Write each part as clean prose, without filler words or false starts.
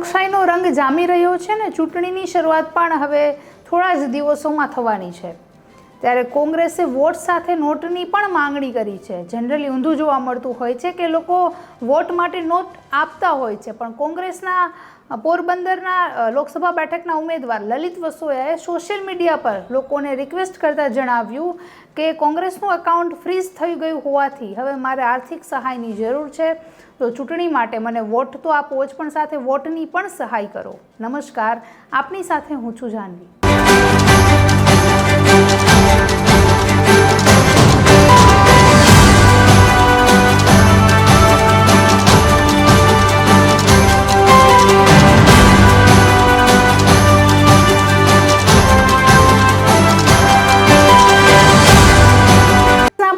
લોકશાહીનો રંગ જામી રહ્યો છે ને ચૂંટણીની શરૂઆત પણ હવે થોડા જ દિવસોમાં થવાની છે। ત્યારે કોંગ્રેસે વોટ સાથે નોટની પણ માંગણી કરી છે। જનરલી ઊંધું જોવા મળતું હોય છે કે લોકો વોટ માટે નોટ આપતા હોય છે, પણ કોંગ્રેસના પોરબંદરના લોકસભા બેઠકના ઉમેદવાર લલિત વસોયાએ સોશિયલ મીડિયા પર લોકોને રિક્વેસ્ટ કરતા જણાવ્યું કે કોંગ્રેસનું એકાઉન્ટ ફ્રીઝ થઈ ગયું હોવાથી હવે મારે આર્થિક સહાયની જરૂર છે, તો ચૂંટણી માટે મને વોટ તો આપો જ, પણ સાથે વોટની પણ સહાય કરો। નમસ્કાર, આપની સાથે હું છું જાનવી।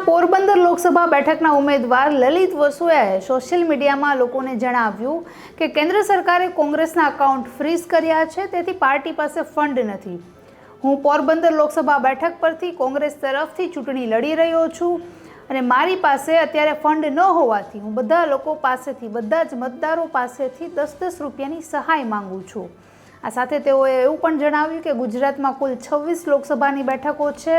પોરબંદર લોકસભા બેઠકના ઉમેદવાર લલિત વસોયાએ સોશિયલ મીડિયામાં લોકોને જણાવ્યું કે કેન્દ્ર સરકારે કોંગ્રેસના એકાઉન્ટ ફ્રીઝ કર્યા છે, તેથી પાર્ટી પાસે ફંડ નથી। હું પોરબંદર લોકસભા બેઠક પરથી કોંગ્રેસ તરફથી ચૂંટણી લડી રહ્યો છું અને મારી પાસે અત્યારે ફંડ ન હોવાથી હું બધા લોકો પાસેથી, બધા જ મતદારો પાસેથી 10-10 રૂપિયાની સહાય માંગુ છું। આ સાથે તેઓએ એવું પણ જણાવ્યું કે ગુજરાતમાં કુલ 26 લોકસભાની બેઠકો છે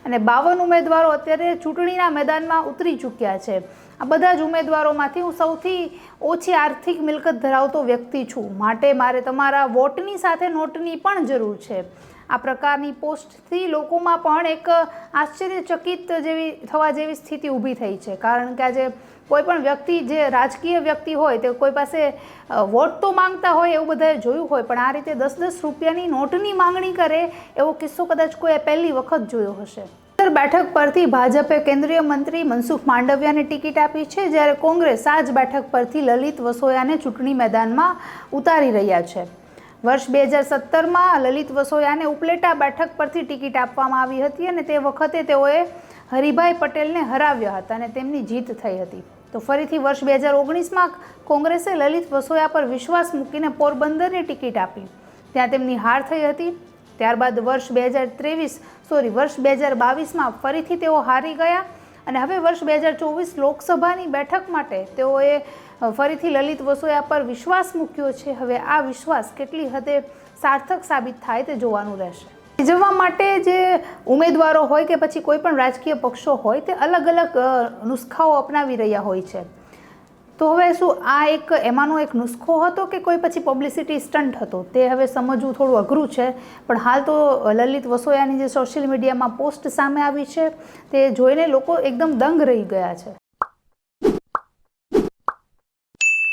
અને 52 ઉમેદવારો અત્યારે ચૂંટણીના મેદાનમાં ઉતરી ચૂક્યા છે। આ બધા જ ઉમેદવારોમાંથી હું સૌથી ઓછી આર્થિક મિલકત ધરાવતો વ્યક્તિ છું, માટે મારે તમારા વોટની સાથે નોટની પણ જરૂર છે। આ પ્રકારની પોસ્ટથી લોકોમાં પણ એક આશ્ચર્યચકિત થવા જેવી સ્થિતિ ઊભી થઈ છે, કારણ કે આજે કોઈ પણ વ્યક્તિ, જે રાજકીય વ્યક્તિ હોય, તે કોઈ પાસે વોટ તો માંગતા હોય એવું બધાએ જોયું હોય, પણ આ રીતે 10-10 રૂપિયાની નોટની માંગણી કરે એવો કિસ્સો કદાચ કોઈએ પહેલી વખત જોયો હશે। બેઠક પરથી ભાજપે કેન્દ્રીય મંત્રી મનસુખ માંડવિયાને ટિકિટ આપી છે, જ્યારે કોંગ્રેસ આ જ બેઠક પરથી લલિત વસોયાને ચૂંટણી મેદાનમાં ઉતારી રહ્યા છે। વર્ષ 2017માં લલિત વસોયાને ઉપલેટા બેઠક પરથી ટિકિટ આપવામાં આવી હતી અને તે વખતે તેઓએ હરિભાઈ પટેલને હરાવ્યા હતા અને તેમની જીત થઈ હતી। તો ફરીથી વર્ષ 2019માં કોંગ્રેસે લલિત વસોયા પર વિશ્વાસ મૂકીને પોરબંદરની ટિકિટ આપી, ત્યાં તેમની હાર થઈ હતી। ત્યારબાદ વર્ષ 2022માં ફરીથી તેઓ હારી ગયા અને હવે વર્ષ 2024 લોકસભાની બેઠક માટે તેઓએ ફરીથી લલિત વસોયા પર વિશ્વાસ મૂક્યો છે। હવે આ વિશ્વાસ કેટલી હદે સાર્થક સાબિત થાય તે જોવાનું રહેશે। જીતવા માટે જે ઉમેદવારો હોય કે પછી કોઈ પણ રાજકીય પક્ષો હોય, તે અલગ અલગ નુસ્ખાઓ અપનાવી રહ્યા હોય છે। તો હવે શું આ એમાંનો એક નુસ્ખો હતો કે કોઈ પછી પબ્લિસિટી સ્ટન્ટ હતો, તે હવે સમજવું થોડું અઘરું છે। પણ હાલ તો લલિત વસોયાની જે સોશિયલ મીડિયામાં પોસ્ટ સામે આવી છે, તે જોઈને લોકો એકદમ દંગ રહી ગયા છે।